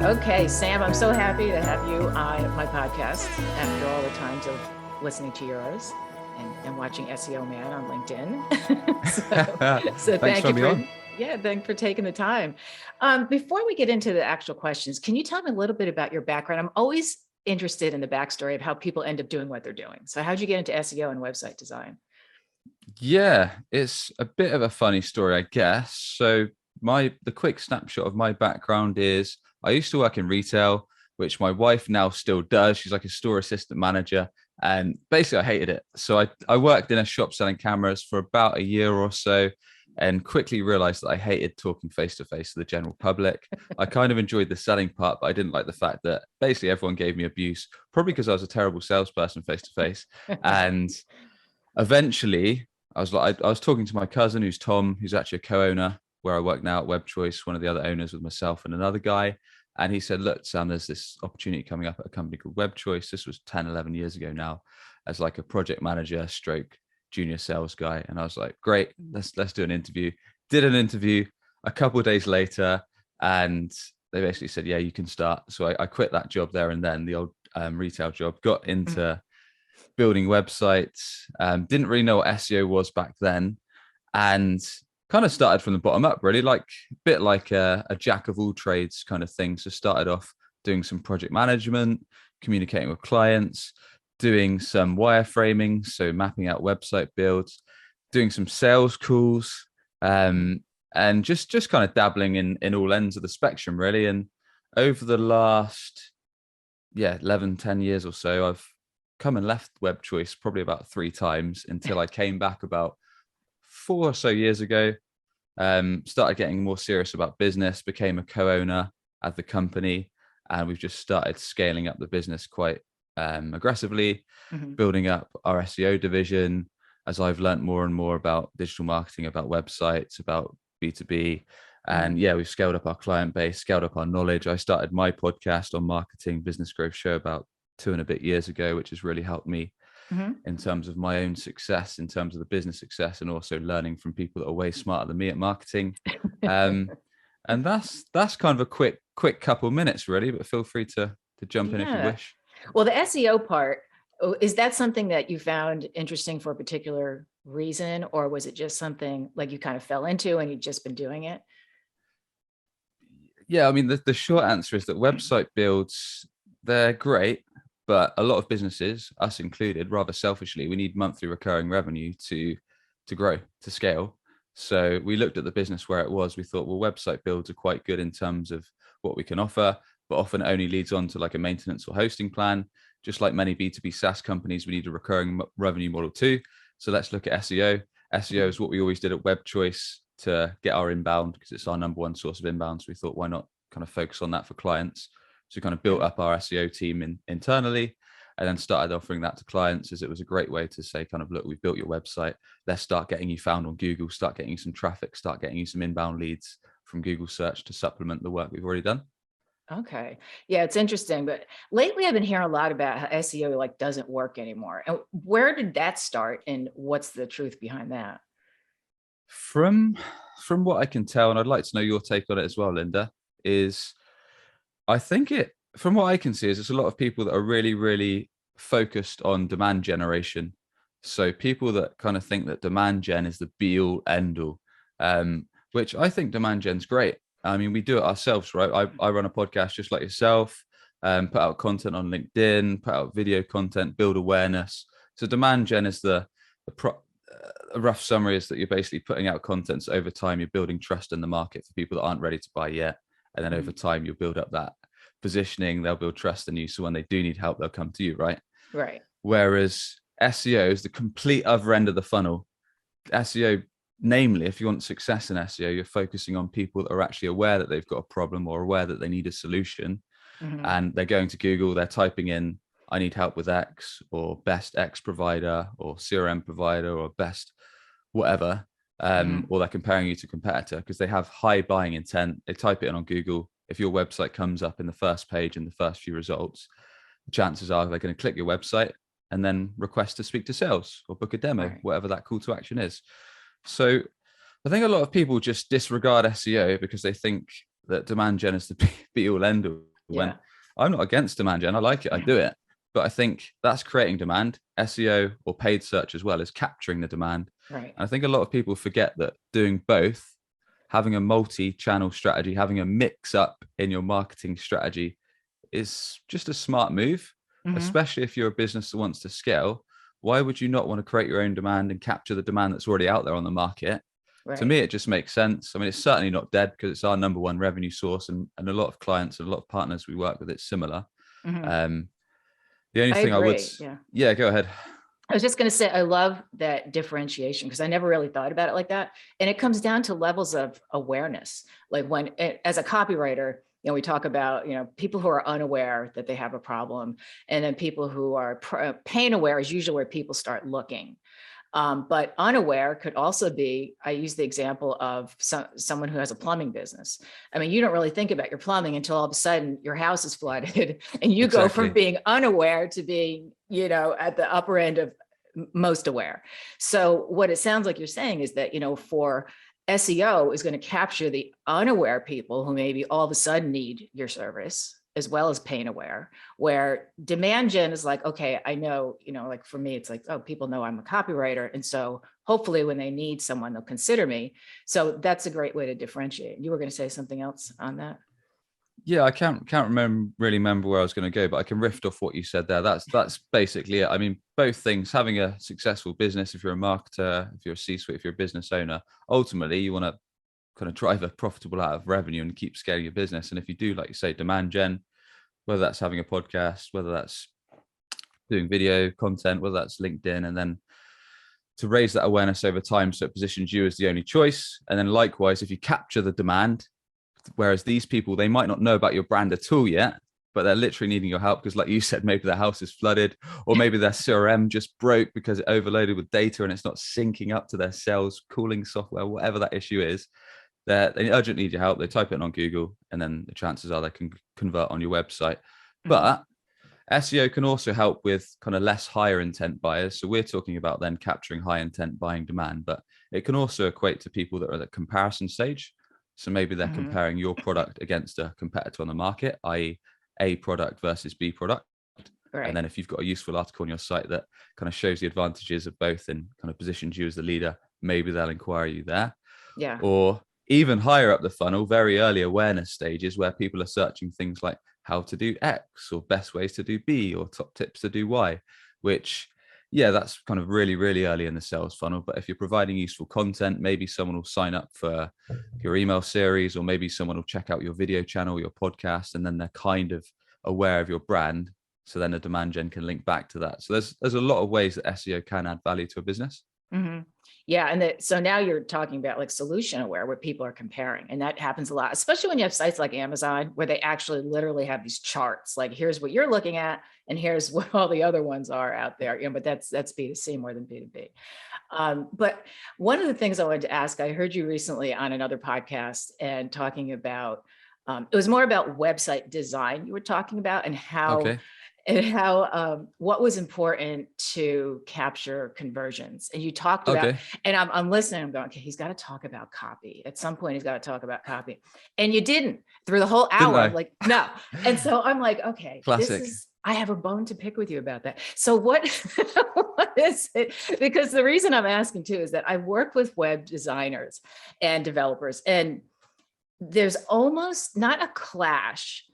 Okay, Sam, I'm so happy to have you on my podcast after all the times of listening to yours and watching SEO Man on LinkedIn. so Thanks thank for you having me on. thanks for taking the time. Before we get into the actual questions, can you tell me a little bit about your background? I'm always interested in the backstory of how people end up doing what they're doing. So how'd you get into SEO and website design? Yeah, it's a bit of a funny story, I guess. So the quick snapshot of my background is I used to work in retail, which my wife now still does. She's like a store assistant manager. And basically I hated it. So I worked in a shop selling cameras for about a year or so and quickly realized that I hated talking face to face to the general public. I kind of enjoyed the selling part, but I didn't like the fact that basically everyone gave me abuse, probably because I was a terrible salesperson face to face. And eventually I was talking to my cousin, who's Tom, who's actually a co-owner where I work now at WebChoice, one of the other owners with myself and another guy. And he said, look, Sam, there's this opportunity coming up at a company called WebChoice. This was 10, 11 years ago now, as like a project manager stroke junior sales guy. And I was like, great, let's do an interview. Did an interview a couple of days later, and they basically said, yeah, you can start. So I quit that job there and then, the old retail job, got into building websites. Didn't really know what SEO was back then, and kind of started from the bottom up, really, like a bit like a jack of all trades kind of thing. So started off doing some project management, communicating with clients, doing some wireframing, so mapping out website builds, doing some sales calls, and just kind of dabbling in all ends of the spectrum, really. And over the last 11, 10 years or so, I've come and left WebChoice probably about 3 times until I came back about 4 or so years ago. Started getting more serious about business, became a co-owner at the company, and we've just started scaling up the business quite aggressively, building up our SEO division as I've learned more and more about digital marketing, about websites, about B2B. And we've scaled up our client base, scaled up our knowledge. I started my podcast on marketing, business growth show about 2 and a bit years ago, which has really helped me in terms of my own success, in terms of the business success, and also learning from people that are way smarter than me at marketing. And that's kind of a quick couple of minutes, really, but feel free to jump in if you wish. Well, the SEO part, is that something that you found interesting for a particular reason, or was it just something like you kind of fell into and you've just been doing it? Yeah, I mean, the short answer is that website builds, they're great, but a lot of businesses, us included, rather selfishly, we need monthly recurring revenue to grow, to scale. So we looked at the business where it was. We thought, well, website builds are quite good in terms of what we can offer, but often it only leads on to like a maintenance or hosting plan. Just like many B2B SaaS companies, we need a recurring revenue model too. So let's look at SEO. SEO is what we always did at WebChoice to get our inbound, because it's our number one source of inbound. So we thought, why not kind of focus on that for clients? So we kind of built up our SEO team internally, and then started offering that to clients, as it was a great way to say, kind of, look, we've built your website. Let's start getting you found on Google, start getting you some traffic, start getting you some inbound leads from Google search to supplement the work we've already done. Okay. Yeah, it's interesting. But lately I've been hearing a lot about how SEO like doesn't work anymore. And where did that start, and what's the truth behind that? From what I can tell, and I'd like to know your take on it as well, Linda, is I think from what I can see, is it's a lot of people that are really, really focused on demand generation. So people that kind of think that demand gen is the be all end all, which I think demand gen's great. I mean, we do it ourselves, right? I run a podcast just like yourself, put out content on LinkedIn, put out video content, build awareness. So demand gen is a rough summary is that you're basically putting out content. So over time, you're building trust in the market for people that aren't ready to buy yet. And then over time, you'll build up that positioning. They'll build trust in you. So when they do need help, they'll come to you, right? Right. Whereas SEO is the complete other end of the funnel. SEO, namely, if you want success in SEO, you're focusing on people that are actually aware that they've got a problem or aware that they need a solution. And they're going to Google, they're typing in, I need help with X, or best X provider, or CRM provider, or best whatever. Or they're comparing you to a competitor because they have high buying intent. They type it in on Google. If your website comes up in the first page in the first few results, the chances are they're going to click your website and then request to speak to sales or book a demo, whatever that call to action is. So I think a lot of people just disregard SEO because they think that demand gen is the be all end all. when Yeah. I'm not against demand gen. I like it. I do it. But I think that's creating demand. SEO or paid search as well is capturing the demand. Right. And I think a lot of people forget that doing both, having a multi-channel strategy, having a mix up in your marketing strategy is just a smart move, Hmm. especially if you're a business that wants to scale. Why would you not want to create your own demand and capture the demand that's already out there on the market? To Right. me, it just makes sense. I mean, it's certainly not dead because it's our number one revenue source, and a lot of clients and a lot of partners we work with, it's similar. Hmm. Um, the only I thing I would, agree. Yeah. yeah, go ahead. I was just going to say, I love that differentiation because I never really thought about it like that. And it comes down to levels of awareness. Like when, as a copywriter, we talk about, people who are unaware that they have a problem. And then people who are pain aware is usually where people start looking. But unaware could also be, I use the example of someone who has a plumbing business. I mean, you don't really think about your plumbing until all of a sudden your house is flooded and you go from Exactly. being unaware to being, at the upper end of most aware. So what it sounds like you're saying is that, for SEO is going to capture the unaware people who maybe all of a sudden need your service as well as pain aware, where demand gen is like, okay, I know, like for me, it's like, oh, people know I'm a copywriter. And so hopefully when they need someone, they'll consider me. So that's a great way to differentiate. You were going to say something else on that? Yeah, I can't really remember where I was going to go, but I can riff off what you said there. That's basically it. I mean, both things, having a successful business, if you're a marketer, if you're a C-suite, if you're a business owner, ultimately you want to kind of drive a profitable out of revenue and keep scaling your business. And if you do, like you say, demand gen, whether that's having a podcast, whether that's doing video content, whether that's LinkedIn, and then to raise that awareness over time so it positions you as the only choice. And then likewise, if you capture the demand, whereas these people, they might not know about your brand at all yet, but they're literally needing your help because, like you said, maybe their house is flooded, or maybe their CRM just broke because it overloaded with data and it's not syncing up to their sales cooling software, whatever that issue is. They urgently need your help. They type it on Google, and then the chances are they can convert on your website. Mhm. But SEO can also help with kind of less higher intent buyers. So we're talking about then capturing high intent buying demand, but it can also equate to people that are at the comparison stage. So maybe they're Mhm. comparing your product against a competitor on the market, i.e., A product versus B product. And Right. then if you've got a useful article on your site that kind of shows the advantages of both and kind of positions you as the leader, maybe they'll inquire you there. Yeah. Or even higher up the funnel, very early awareness stages where people are searching things like how to do X or best ways to do B or top tips to do Y, which, yeah, that's kind of really, really early in the sales funnel. But if you're providing useful content, maybe someone will sign up for your email series, or maybe someone will check out your video channel, your podcast, and then they're kind of aware of your brand. So then a demand gen can link back to that. So there's a lot of ways that SEO can add value to a business. Mhm. Yeah. And so now you're talking about like solution aware where people are comparing. And that happens a lot, especially when you have sites like Amazon, where they actually literally have these charts, like here's what you're looking at, and here's what all the other ones are out there. But that's B2C more than B2B. But one of the things I wanted to ask, I heard you recently on another podcast and talking about, it was more about website design you were talking about Okay. and how what was important to capture conversions. And you talked about, Okay. and I'm listening, I'm going, okay, he's got to talk about copy. At some point, he's got to talk about copy. And you didn't through the whole Didn't hour. I'm I? like, no. And so I'm like, okay, Classic. I have a bone to pick with you about that. So what, what is it? Because the reason I'm asking too is that I work with web designers and developers, and there's almost not a clash,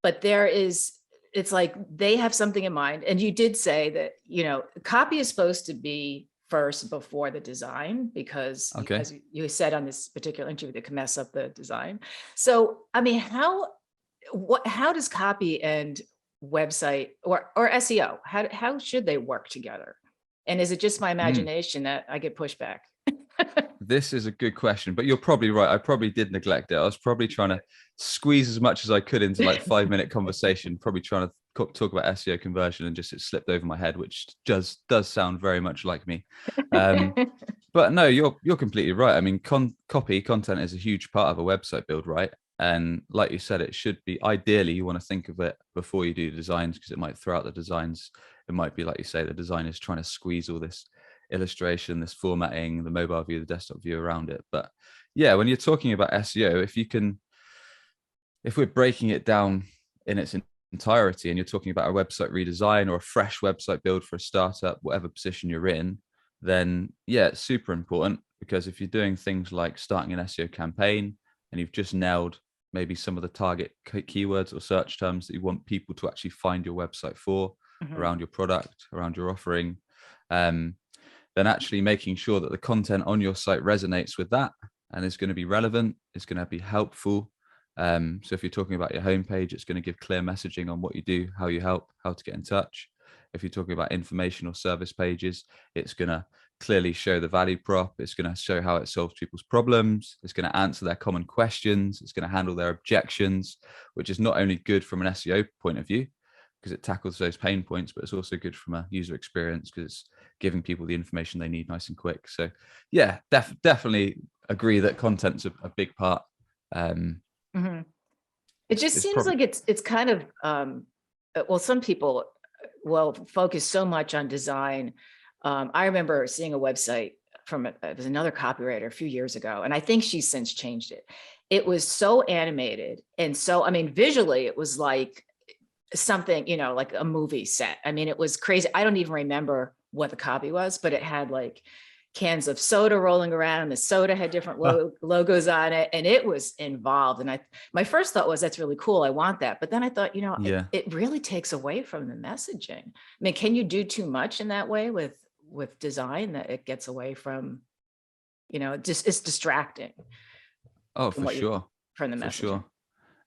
but it's like they have something in mind. And you did say that, copy is supposed to be first before the design, because Okay. as you said on this particular interview, that can mess up the design. So, I mean, how does copy and website or SEO, how should they work together? And is it just my Mm. imagination that I get pushback? This is a good question, but you're probably right. I probably did neglect it. I was probably trying to squeeze as much as I could into like 5 minute conversation, probably trying to talk about SEO conversion, and just it slipped over my head, which does sound very much like me. But no, you're completely right. I mean, copy content is a huge part of a website build, right? And like you said, it should be ideally you want to think of it before you do designs, because it might throw out the designs. It might be like you say, the design is trying to squeeze all this illustration, this formatting, the mobile view, the desktop view around it. But yeah, when you're talking about SEO, if we're breaking it down in its entirety, and you're talking about a website redesign or a fresh website build for a startup, whatever position you're in, then yeah, it's super important, because if you're doing things like starting an SEO campaign and you've just nailed maybe some of the target keywords or search terms that you want people to actually find your website for, Mhm. around your product, around your offering, um, then actually making sure that the content on your site resonates with that and is going to be relevant, is going to be helpful. So if you're talking about your homepage, it's going to give clear messaging on what you do, how you help, how to get in touch. If you're talking about information or service pages, it's going to clearly show the value prop. It's going to show how it solves people's problems. It's going to answer their common questions. It's going to handle their objections, which is not only good from an SEO point of view, because it tackles those pain points, but it's also good from a user experience because it's giving people the information they need nice and quick. So yeah, definitely agree that content's a big part. Mhm. It just It's seems probably, like it's kind of, well, some people will focus so much on design. I remember seeing a website from it was another copywriter a few years ago, and I think she's since changed it. It was so animated, and so, I mean, visually, it was like something, like a movie set. I mean, it was crazy. I don't even remember what the copy was, but it had like cans of soda rolling around, and the soda had different logos on it, and it was involved. And my first thought was, that's really cool. I want that. But then I thought, yeah. it really takes away from the messaging. I mean, can you do too much in that way with design that it gets away from, just it's distracting Oh, from for what you sure. from the For messaging. sure.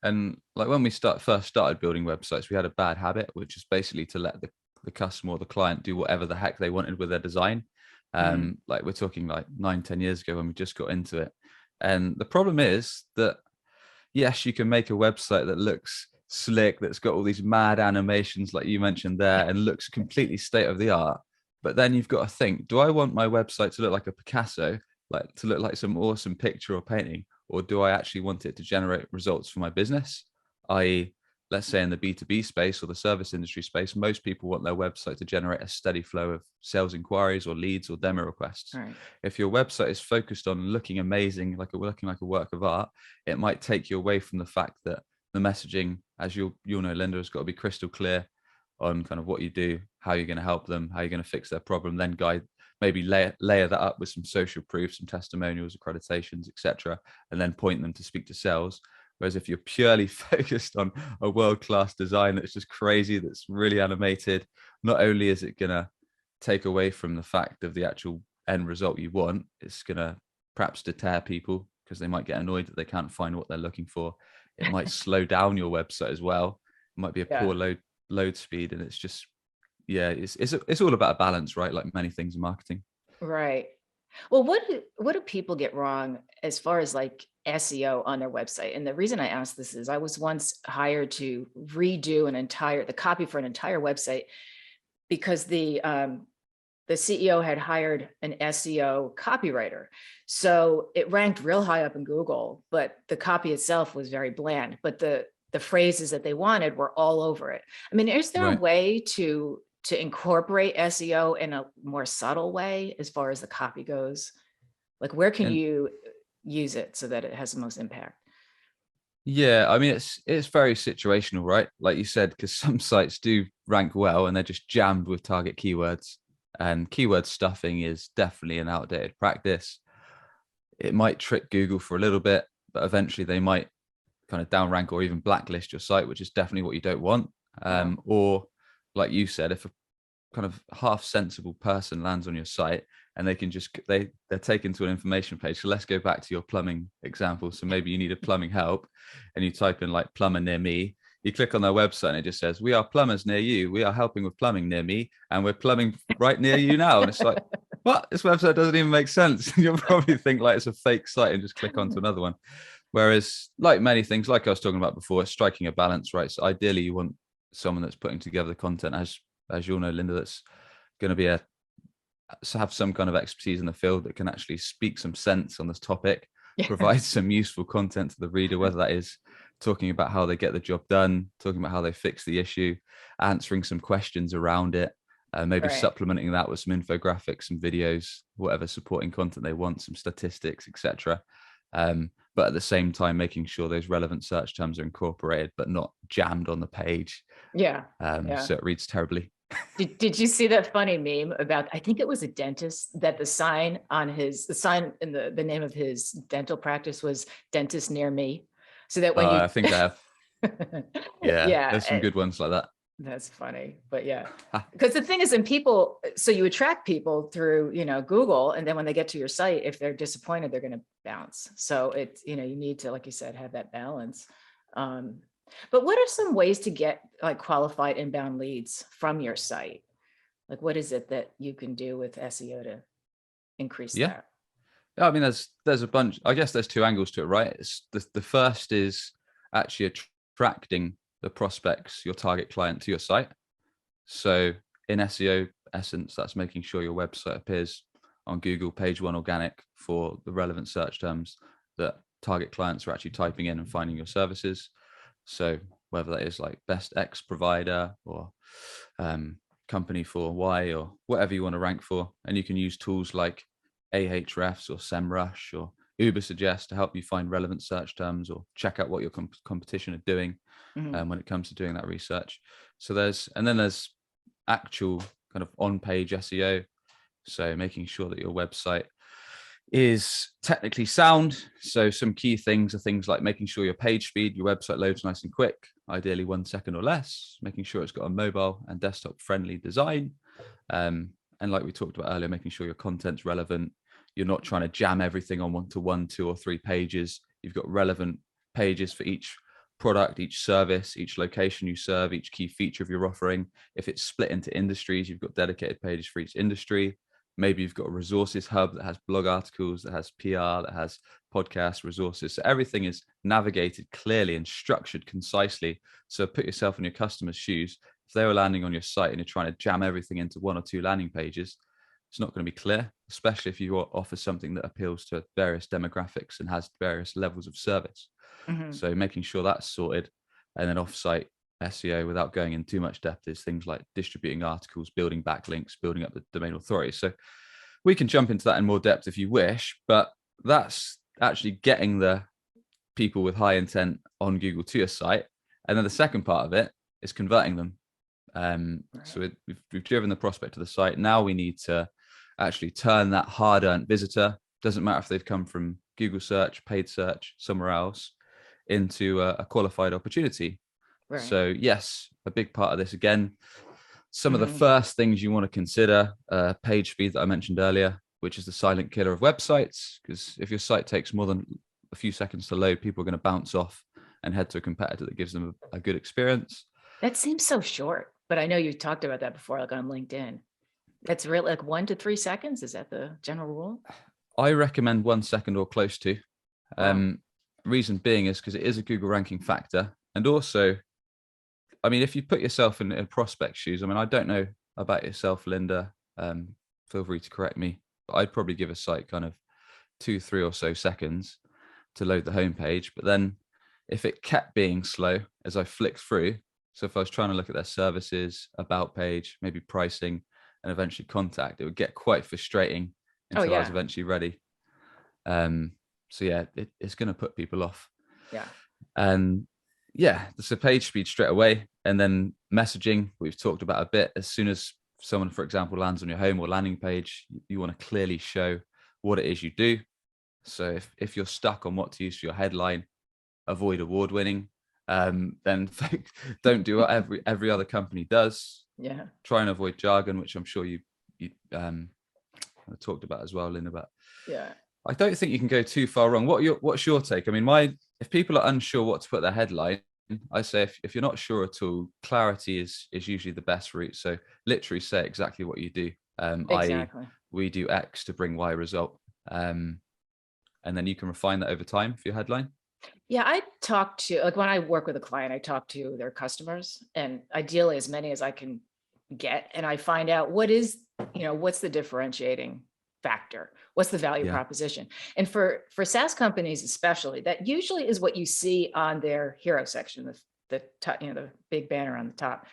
And like when we first started building websites, we had a bad habit, which is basically to let the customer or the client do whatever the heck they wanted with their design. Mm, Like we're talking like 9, 10 years ago when we just got into it. And the problem is that, yes, you can make a website that looks slick, that's got all these mad animations like you mentioned there, and looks completely state of the art. But then you've got to think, do I want my website to look like a Picasso, like to look like some awesome picture or painting, or do I actually want it to generate results for my business? I.e., let's say in the B2B space or the service industry space, most people want their website to generate a steady flow of sales inquiries or leads or demo requests. all right. If your website is focused on looking amazing, looking like a work of art, it might take you away from the fact that the messaging, as you'll know, Linda, has got to be crystal clear on kind of what you do, how you're going to help them, how you're going to fix their problem, then maybe layer that up with some social proof, some testimonials, accreditations, etc., and then point them to speak to sales. Whereas if you're purely focused on a world-class design that's just crazy, that's really animated, not only is it going to take away from the fact of the actual end result you want, it's going to perhaps deter people because they might get annoyed that they can't find what they're looking for. It might slow down your website as well. It might be a Yeah. poor load speed, and it's just, yeah, it's all about a balance, right? Like many things in marketing. Right. Well, what do people get wrong as far as like SEO on their website? And the reason I asked this is I was once hired to redo the copy for an entire website because the CEO had hired an SEO copywriter. So it ranked real high up in Google, but the copy itself was very bland. But the phrases that they wanted were all over it. I mean, is there a Right. way to incorporate SEO in a more subtle way as far as the copy goes? Like, where can And you use it so that it has the most impact? yeah, I mean, it's very situational, right? Like you said, because some sites do rank well and they're just jammed with target keywords. And keyword stuffing is definitely an outdated practice. It might trick Google for a little bit, but eventually they might kind of down rank or even blacklist your site, which is definitely what you don't want. Wow. Or like you said, if a kind of half sensible person lands on your site and they can just they're taken to an information page. So let's go back to your plumbing example. So maybe you need a plumbing help and you type in like plumber near me. You click on their website and it just says, we are plumbers near you, we are helping with plumbing near me, and we're plumbing right near you now. And it's like, what? This website doesn't even make sense. You'll probably think like it's a fake site and just click onto another one. Whereas, like many things, like I was talking about before, it's striking a balance, right? So ideally, you want someone that's putting together the content, as you'll know, Linda, that's going to be have some kind of expertise in the field that can actually speak some sense on this topic, Yeah. provide some useful content to the reader, whether that is talking about how they get the job done, talking about how they fix the issue, answering some questions around it, maybe Right. supplementing that with some infographics, some videos, whatever supporting content they want, some statistics, etc. but at the same time, making sure those relevant search terms are incorporated, but not jammed on the page. Yeah. Yeah. So it reads terribly. Did you see that funny meme about, I think it was a dentist, that the sign in the name of his dental practice was "Dentist near me," so that when I you think I have. Yeah, yeah, there's some good ones like that. that's funny. But yeah, because the thing is, and people, so you attract people through, Google, and then when they get to your site, if they're disappointed, they're going to bounce. So it's, you need to, like you said, have that balance. Um, but what are some ways to get like qualified inbound leads from your site? Like, what is it that you can do with SEO to increase Yeah. that? I mean, there's a bunch. I guess there's two angles to it, right? It's the first is actually attracting the prospects, your target client, to your site. So in SEO essence, that's making sure your website appears on Google page one organic for the relevant search terms that target clients are actually typing in and finding your services. So whether that is like best X provider or company for Y or whatever you want to rank for. And you can use tools like Ahrefs or SEMrush or Ubersuggest to help you find relevant search terms or check out what your competition are doing when it comes to doing that research. So there's actual kind of on-page SEO. So making sure that your website is technically sound. So some key things are things like making sure your page speed, your website loads nice and quick, ideally 1 second or less, making sure it's got a mobile and desktop friendly design. And like we talked about earlier, making sure your content's relevant. You're not trying to jam everything on 1, 2, or 3 pages. You've got relevant pages for each product, each service, each location you serve, each key feature of your offering. If it's split into industries, you've got dedicated pages for each industry. Maybe you've got a resources hub that has blog articles, that has PR, that has podcast resources. So everything is navigated clearly and structured concisely. So put yourself in your customer's shoes. If they were landing on your site and you're trying to jam everything into 1 or 2 landing pages, it's not going to be clear, especially if you offer something that appeals to various demographics and has various levels of service. Mm-hmm. So making sure that's sorted. And then offsite SEO, without going in too much depth, is things like distributing articles, building backlinks, building up the domain authority. So we can jump into that in more depth if you wish, but that's actually getting the people with high intent on Google to your site. And then the second part of it is converting them. So we've driven the prospect to the site. Now we need to actually turn that hard-earned visitor, doesn't matter if they've come from Google search, paid search, somewhere else, into a qualified opportunity. Right. So yes, a big part of this, again, some of the first things you want to consider, page speed that I mentioned earlier, which is the silent killer of websites. Because if your site takes more than a few seconds to load, people are going to bounce off and head to a competitor that gives them a good experience. That seems so short, but I know you talked about that before, like on LinkedIn. That's really like 1 to 3 seconds. Is that the general rule? I recommend 1 second or close to. Wow. Reason being is because it is a Google ranking factor. And also, I mean, if you put yourself in prospect shoes, I mean, I don't know about yourself, Linda. Feel free to correct me. But I'd probably give a site kind of 2, 3 or so seconds to load the homepage. But then if it kept being slow as I flicked through, so if I was trying to look at their services, about page, maybe pricing, and eventually contact, it would get quite frustrating until I was eventually ready. So yeah, it's going to put people off. Yeah. And yeah, there's a page speed straight away. And then messaging, we've talked about a bit. As soon as someone, for example, lands on your home or landing page, you want to clearly show what it is you do. So if you're stuck on what to use for your headline, avoid award winning, then don't do what every other company does. Yeah. Try and avoid jargon, which I'm sure you talked about as well, Linda. But yeah, I don't think you can go too far wrong. What's your take? I mean, if people are unsure what to put their headline, I say if you're not sure at all, clarity is usually the best route. So literally say exactly what you do. exactly. We do X to bring Y result. And then you can refine that over time for your headline. Yeah, I talk to, like when I work with a client, I talk to their customers, and ideally as many as I can get. And I find out what's the differentiating factor? What's the value proposition? And for SaaS companies, especially, that usually is what you see on their hero section, the big banner on the top.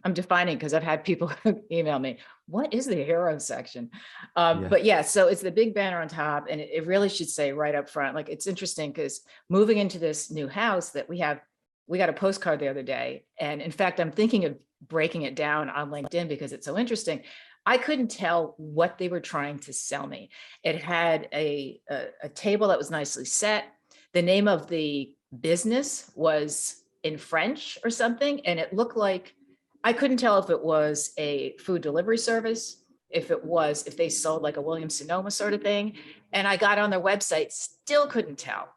I'm defining because I've had people email me, what is the hero section? Yeah. But yeah, so it's the big banner on top, and it really should say right up front. Like, it's interesting because moving into this new house that we got a postcard the other day. And in fact, I'm thinking of breaking it down on LinkedIn because it's so interesting. I couldn't tell what they were trying to sell me. It had a table that was nicely set. The name of the business was in French or something, and it looked like, I couldn't tell if it was a food delivery service, if they sold like a Williams Sonoma sort of thing. And I got on their website, still couldn't tell.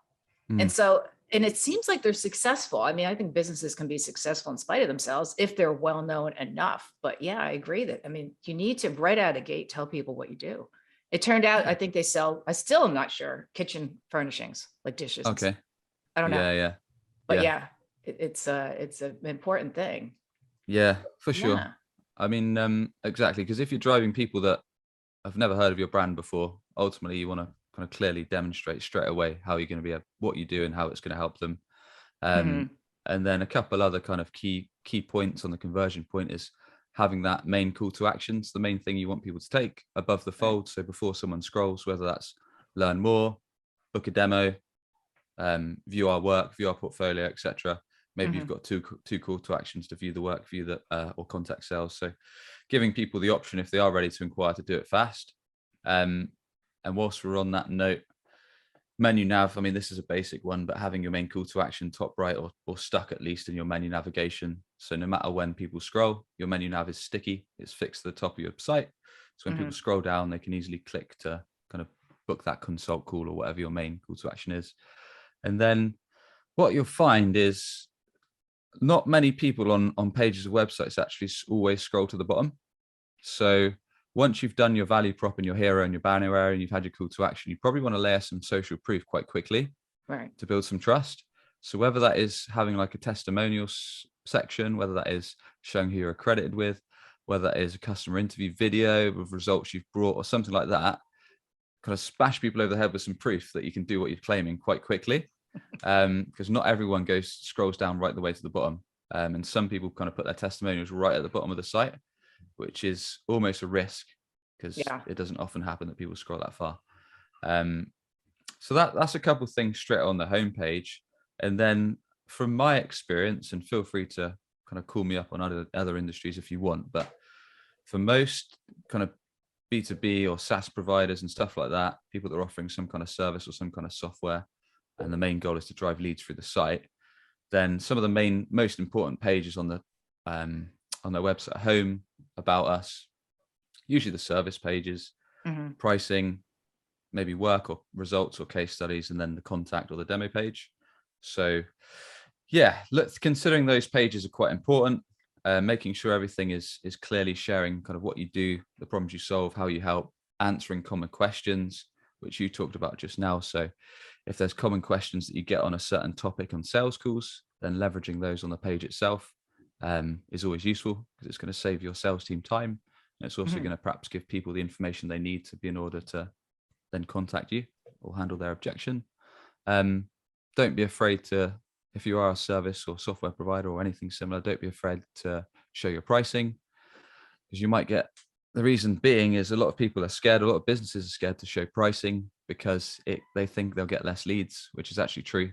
And Mm. so, and it seems like they're successful. I mean, I think businesses can be successful in spite of themselves if they're well known enough. But yeah, I agree that, I mean, you need to right out of the gate tell people what you do. It turned out, I Yeah. think they sell, I still am not sure, kitchen furnishings, like dishes and stuff. Okay. I don't know. Yeah. Yeah. But Yeah. yeah, it's an important thing. Yeah, for sure. Yeah. I mean, exactly. Because if you're driving people that have never heard of your brand before, ultimately you want to kind of clearly demonstrate straight away how you're going to be, what you do and how it's going to help them. Hmm. And then a couple other kind of key points on the conversion point is having that main call to actions, the main thing you want people to take above the Right. fold. So before someone scrolls, whether that's learn more, book a demo, view our work, view our portfolio, etc. Maybe you've Hmm. got two call to actions to view the work, view the or contact sales. So giving people the option, if they are ready to inquire, to do it fast. And whilst we're on that note, menu nav, I mean, this is a basic one, but having your main call to action top right or stuck at least in your menu navigation. So no matter when people scroll, your menu nav is sticky. It's fixed to the top of your site. So when people Hmm. scroll down, they can easily click to kind of book that consult call or whatever your main call to action is. And then what you'll find is not many people on pages of websites actually always scroll to the bottom. So once you've done your value prop and your hero and your banner area and you've had your call to action, you probably want to layer some social proof quite quickly Right. to build some trust. So whether that is having like a testimonials section, whether that is showing who you're accredited with, whether that is a customer interview video with results you've brought or something like that, kind of smash people over the head with some proof that you can do what you're claiming quite quickly. Because not everyone scrolls down right the way to the bottom. And some people kind of put their testimonials right at the bottom of the site, which is almost a risk because Yeah. it doesn't often happen that people scroll that far. So that's a couple of things straight on the homepage. And then from my experience, and feel free to kind of call me up on other industries if you want, but for most kind of B2B or SaaS providers and stuff like that, people that are offering some kind of service or some kind of software, and the main goal is to drive leads through the site, then some of the most important pages on their website, home, about us, usually the service pages, Hmm. pricing, maybe work or results or case studies, and then the contact or the demo page. So yeah, considering those pages are quite important. Making sure everything is clearly sharing kind of what you do, the problems you solve, how you help, answering common questions, which you talked about just now. So if there's common questions that you get on a certain topic on sales calls, then leveraging those on the page itself is always useful because it's going to save your sales team time. And it's also Hmm. going to perhaps give people the information they need to be in order to then contact you or handle their objection. Don't be afraid to, if you are a service or software provider or anything similar, don't be afraid to show your pricing, because you might get, the reason being is a lot of people are scared, a lot of businesses are scared to show pricing because they think they'll get less leads, which is actually true.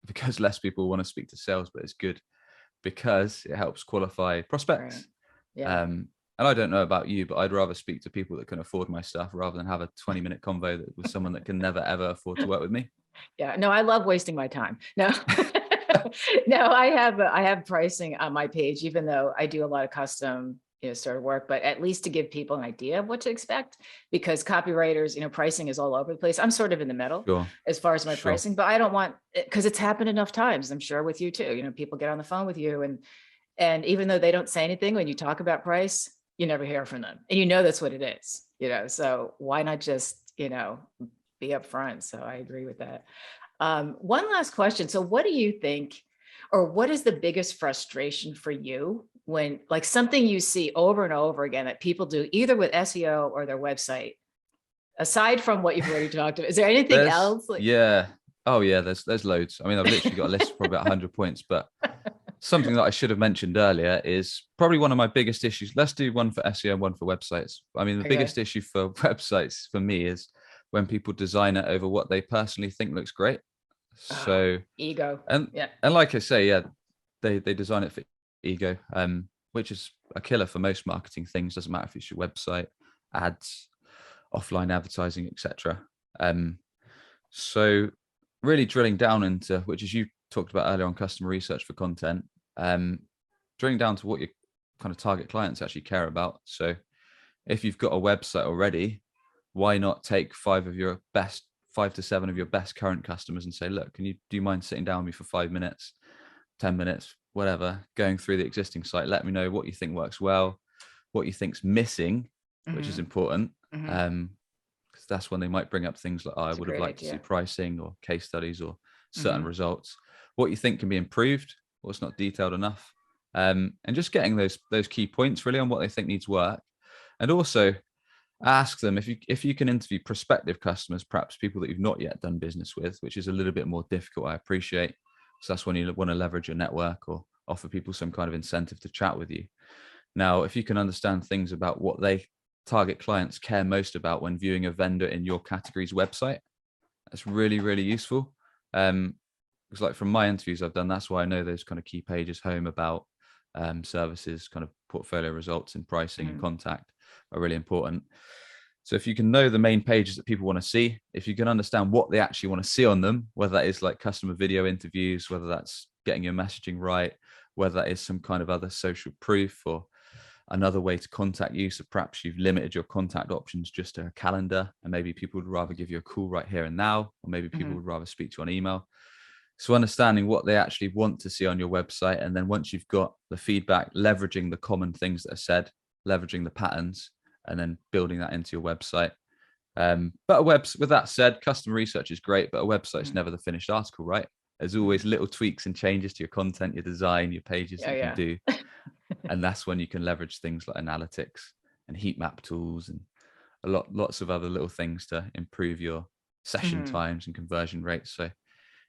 Because less people want to speak to sales, but it's good because it helps qualify Right. prospects. Yeah. And I don't know about you, but I'd rather speak to people that can afford my stuff rather than have a 20-minute convo with someone that can never, ever afford to work with me. Yeah. No, I love wasting my time. No, no, I have pricing on my page, even though I do a lot of custom, sort of work, but at least to give people an idea of what to expect, because copywriters, pricing is all over the place. I'm sort of in the middle Sure. as far as my Sure. pricing, but I don't want, because it's happened enough times, I'm sure with you too, people get on the phone with you, and even though they don't say anything, when you talk about price, you never hear from them. And that's what it is, so why not just, be upfront? So I agree with that. One last question. So what do you think, or what is the biggest frustration for you when, like, something you see over and over again that people do either with SEO or their website, aside from what you've already talked about? Is there anything else? Like, Yeah. Oh yeah, there's loads. I mean, I've literally got a list of probably about 100 points, but Something that I should have mentioned earlier is probably one of my biggest issues. Let's do one for SEO and one for websites. I mean, the Okay. biggest issue for websites for me is when people design it over what they personally think looks great. Oh, So, ego. and Yeah. and like I say, yeah, they design it for ego, which is a killer for most marketing things. Doesn't matter if it's your website, ads, offline advertising, etc. So really drilling down into, which as you talked about earlier on customer research for content, um, drilling down to what your kind of target clients actually care about. So if you've got a website already, why not take 5 to 7 of your best current customers and say, look, do you mind sitting down with me for 5 minutes, 10 minutes, whatever, going through the existing site? Let me know what you think works well, what you think's missing, which is Hmm. important. Hmm. Because that's when they might bring up things like, oh, I It's a would have great liked to see idea. pricing or case studies or certain Hmm. results, what you think can be improved, what's not detailed enough, and just getting those key points really on what they think needs work. And also ask them if you can interview prospective customers, perhaps people that you've not yet done business with, which is a little bit more difficult, I appreciate. So that's when you want to leverage your network or offer people some kind of incentive to chat with you. Now, if you can understand things about what they target clients care most about when viewing a vendor in your category's website, that's really, really useful. Because like from my interviews I've done, that's why I know those kind of key pages, home, about, services, kind of portfolio results and pricing and Hmm. contact are really important. So if you can know the main pages that people want to see, if you can understand what they actually want to see on them, whether that is like customer video interviews, whether that's getting your messaging right, whether that is some kind of other social proof or another way to contact you. So perhaps you've limited your contact options just to a calendar, and maybe people would rather give you a call right here and now, or maybe people Hmm. would rather speak to you on email. So understanding what they actually want to see on your website. And then once you've got the feedback, leveraging the common things that are said, leveraging the patterns, and then building that into your website. But with that said, customer research is great, but a website's Hmm. never the finished article, right? There's always Hmm. little tweaks and changes to your content, your design, your pages that Yeah. you can Yeah. do. And that's when you can leverage things like analytics and heat map tools and lots of other little things to improve your session Hmm. times and conversion rates. So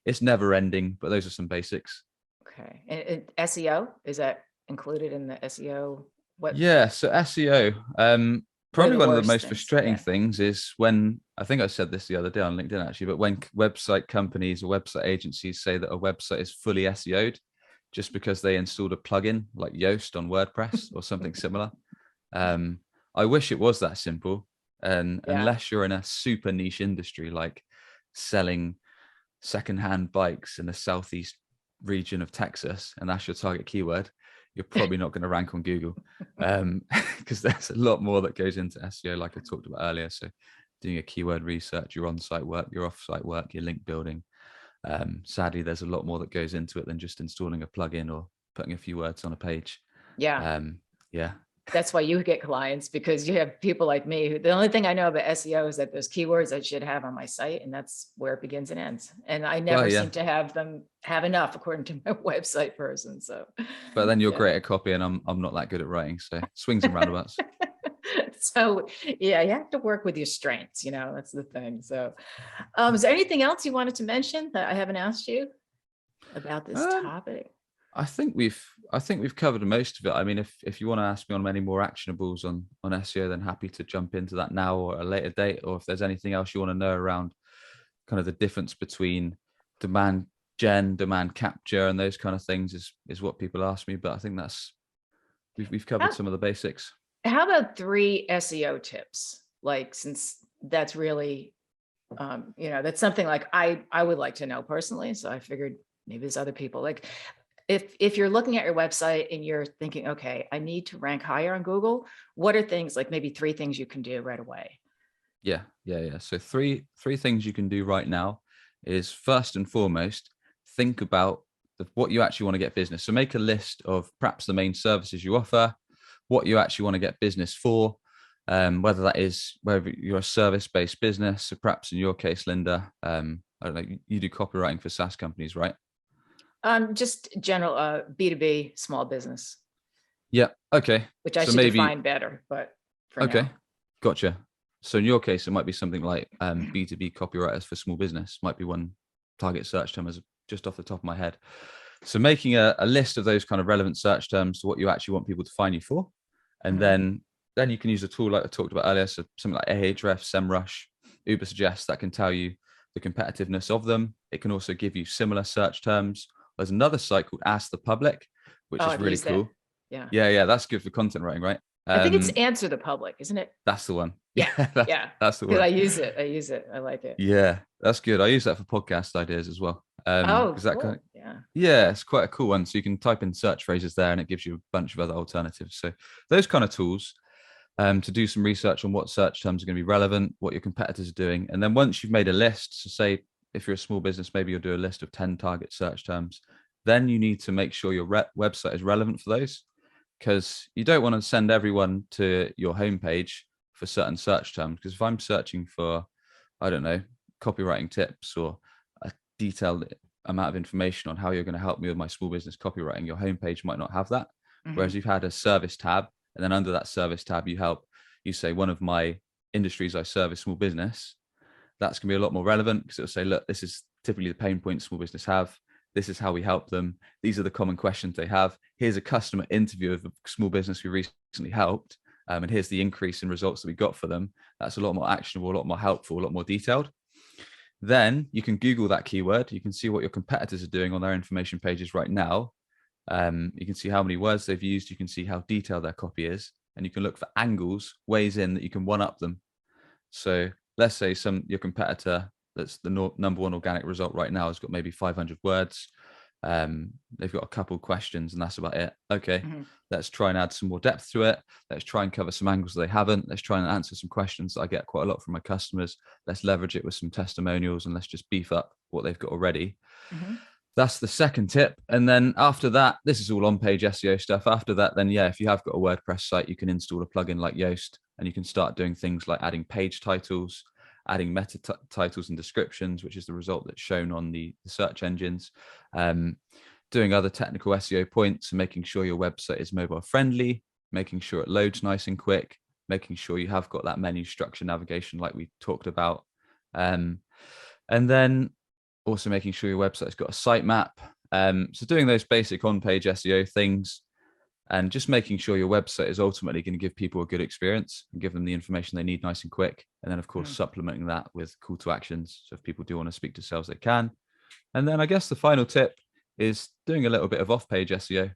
it's never ending, but those are some basics. Okay. And SEO, is that included in the SEO? What Yeah, so SEO, what are probably the one of the worst most things? frustrating Yeah. things is when, I think I said this the other day on LinkedIn actually, but when website companies or website agencies say that a website is fully SEO'd just because they installed a plugin like Yoast on WordPress or something similar. Um, I wish it was that simple. And Yeah. unless you're in a super niche industry like selling secondhand bikes in the southeast region of Texas, and that's your target keyword, you're probably not going to rank on Google, because there's a lot more that goes into SEO, like I talked about earlier. So doing your keyword research, your on-site work, your off-site work, your link building. Sadly, there's a lot more that goes into it than just installing a plugin or putting a few words on a page. Yeah. Um, yeah, That's why you get clients, because you have people like me who, the only thing I know about SEO is that there's keywords I should have on my site, and that's where it begins and ends. And I well, never yeah, seem to have enough according to my website person. So but then you're yeah. great at copy, and I'm not that good at writing. So swings and roundabouts. So yeah, you have to work with your strengths, that's the thing. So is there anything else you wanted to mention that I haven't asked you about this Um, topic? I think we've covered most of it. I mean, if you want to ask me on any more actionables on SEO, then happy to jump into that now or at a later date. Or if there's anything else you want to know around kind of the difference between demand gen, demand capture, and those kind of things is what people ask me. But I think we've covered How, some of the basics. how about 3 SEO tips? Like, since that's really that's something like I would like to know personally. So I figured maybe there's other people. Like, if you're looking at your website and you're thinking, okay, I need to rank higher on Google, what are things, like maybe 3 things you can do right away? Yeah. So three things you can do right now is, first and foremost, think about what you actually want to get business. So make a list of perhaps the main services you offer, what you actually want to get business for, whether you're a service-based business. So perhaps in your case, Linda, I don't know, you do copywriting for SaaS companies, right? Just general B2B small business, Yeah. Okay. which I So should maybe, define better, but for okay, now. gotcha. So in your case, it might be something like B2B copywriters for small business might be one target search term, as just off the top of my head. So making a list of those kind of relevant search terms to what you actually want people to find you for. And then you can use a tool like I talked about earlier. So something like Ahrefs, SEMrush, Ubersuggest that can tell you the competitiveness of them. It can also give you similar search terms. There's another site called Ask the Public, which Oh, is I've really used that. cool. Yeah. Yeah, that's good for content writing, right? I think it's Answer the Public, isn't it? That's the one. Yeah. Yeah, that's, Yeah. that's the Because one. I use it. I use it. I like it. Yeah, that's good. I use that for podcast ideas as well. Oh, Because that kind of, cool. Yeah. yeah, it's quite a cool one. So you can type in search phrases there and it gives you a bunch of other alternatives. So those kind of tools to do some research on what search terms are going to be relevant, what your competitors are doing. And then once you've made a list, so say if you're a small business, maybe you'll do a list of 10 target search terms. Then you need to make sure your website is relevant for those, because you don't want to send everyone to your homepage for certain search terms. Because if I'm searching for, I don't know, copywriting tips or a detailed amount of information on how you're going to help me with my small business copywriting, your homepage might not have that. Whereas you've had a service tab, and then under that service tab, you say one of my industries I service small business. That's going to be a lot more relevant because it'll say, look, this is typically the pain points small business have. This is how we help them. These are the common questions they have. Here's a customer interview of a small business we recently helped. And here's the increase in results that we got for them. That's a lot more actionable, a lot more helpful, a lot more detailed. Then you can Google that keyword. You can see what your competitors are doing on their information pages right now. You can see how many words they've used. You can see how detailed their copy is. And you can look for angles, ways in that you can one up them. So let's say your competitor that's the number one organic result right now has got maybe 500 words. They've got a couple of questions and that's about it. Okay, let's try and add some more depth to it. Let's try and cover some angles they haven't. Let's try and answer some questions that I get quite a lot from my customers. Let's leverage it with some testimonials and let's just beef up what they've got already. That's the second tip. And then after that, this is all on-page SEO stuff. After that, then yeah, if you have got a WordPress site, you can install a plugin like Yoast and you can start doing things like adding page titles, adding meta titles and descriptions, which is the result that's shown on the search engines, doing other technical SEO points and making sure your website is mobile friendly, making sure it loads nice and quick, making sure you have got that menu structure navigation like we talked about. And then also making sure your website's got a sitemap. So doing those basic on-page SEO things and just making sure your website is ultimately going to give people a good experience and give them the information they need nice and quick. And then, of course, supplementing that with call to actions. So if people do want to speak to sales, they can. And then I guess the final tip is doing a little bit of off-page SEO.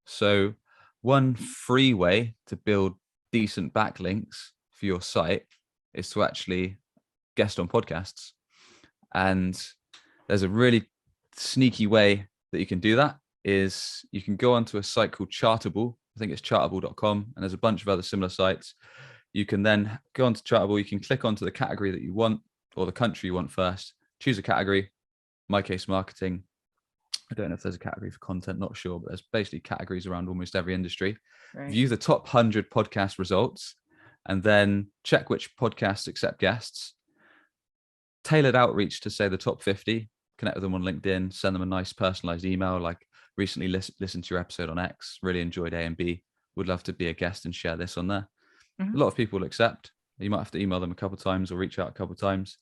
So one free way to build decent backlinks for your site is to actually guest on podcasts. And there's a really sneaky way that you can do that is you can go onto a site called Chartable. I think it's chartable.com. And there's a bunch of other similar sites. You can then go onto Chartable. You can click onto the category that you want or the country you want first. Choose a category. My case, marketing. I don't know if there's a category for content, not sure, but there's basically categories around almost every industry. Right. View the top 100 podcast results and then check which podcasts accept guests. Tailored outreach to say the top 50, connect with them on LinkedIn, send them a nice personalized email like recently listened to your episode on X, really enjoyed A and B, would love to be a guest and share this on there. A lot of people will accept. You might have to email them a couple of times or reach out a couple of times.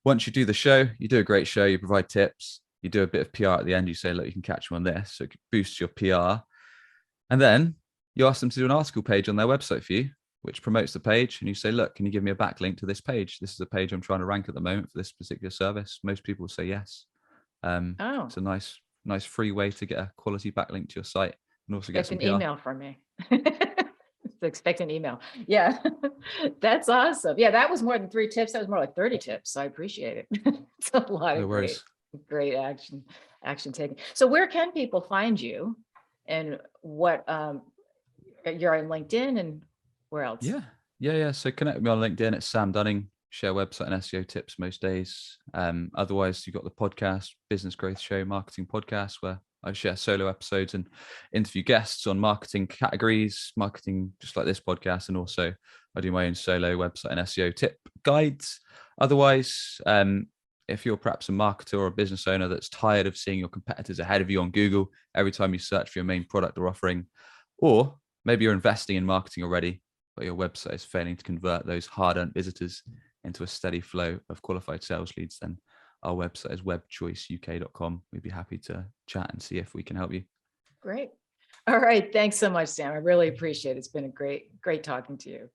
Once you do the show, you do a great show, you provide tips, you do a bit of PR at the end, you say, look, you can catch them on this, so it boosts your PR. And then you ask them to do an article page on their website for you, which promotes the page. And you say, look, can you give me a backlink to this page? This is a page I'm trying to rank at the moment for this particular service. Most people will say yes. It's a nice free way to get a quality backlink to your site and also get some PR. Email from me. Expect an email. Yeah, that's awesome. Yeah, that was more than 3 tips. That was more like 30 tips. So I appreciate it. It's a lot of great action taking. So where can people find you and what you're on LinkedIn and where else? Yeah. So connect with me on LinkedIn. It's Sam Dunning. Share website and SEO tips most days. Otherwise, you've got the podcast, Business Growth Show, Marketing Podcast, where I share solo episodes and interview guests on marketing categories, marketing just like this podcast. And also I do my own solo website and SEO tip guides. Otherwise, if you're perhaps a marketer or a business owner that's tired of seeing your competitors ahead of you on Google every time you search for your main product or offering, or maybe you're investing in marketing already, but your website is failing to convert those hard-earned visitors into a steady flow of qualified sales leads, then our website is webchoiceuk.com. We'd be happy to chat and see if we can help you. Great. All right. Thanks so much, Sam. I really appreciate it. It's been a great talking to you.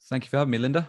Thank you for having me, Linda.